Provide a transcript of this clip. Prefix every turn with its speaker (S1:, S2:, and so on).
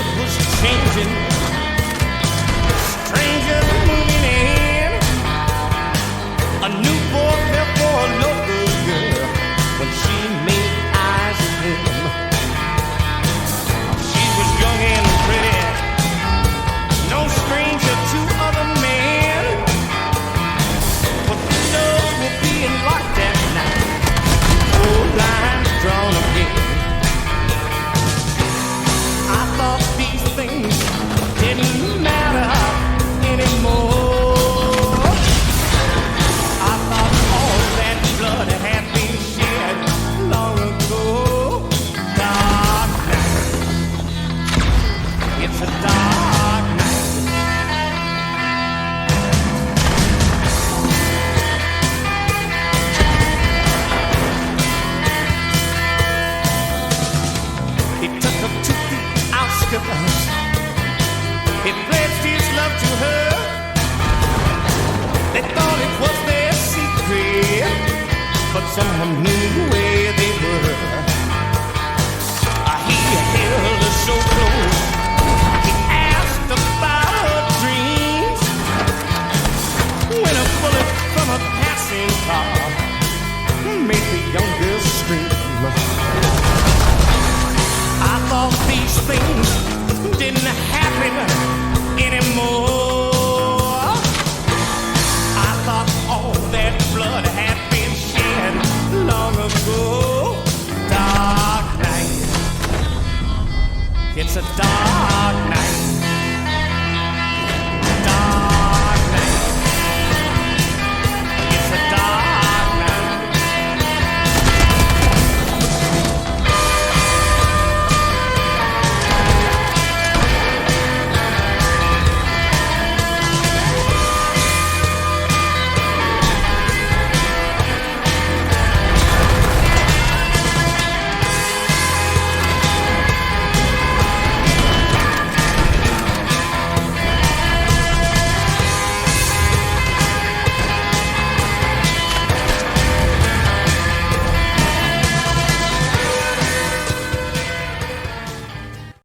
S1: world was changing, strangers moving in. A new boy fell for a local girl when she made eyes at him. She was young and pretty, no stranger to other men. But the doors were being locked that night, old lines drawn again. I thought these things didn't matter anymore. I thought all that blood had been shed long ago. Dark night, it's a dark night. He took her to the outskirts. He pledged his love to her. They thought it was their secret, but someone knew where they were. He held her so close. He asked about her dreams. When a bullet from a passing car made the young girl scream. I thought these things didn't happen anymore. I thought all that blood had been shed long ago. Dark night, it's a dark night.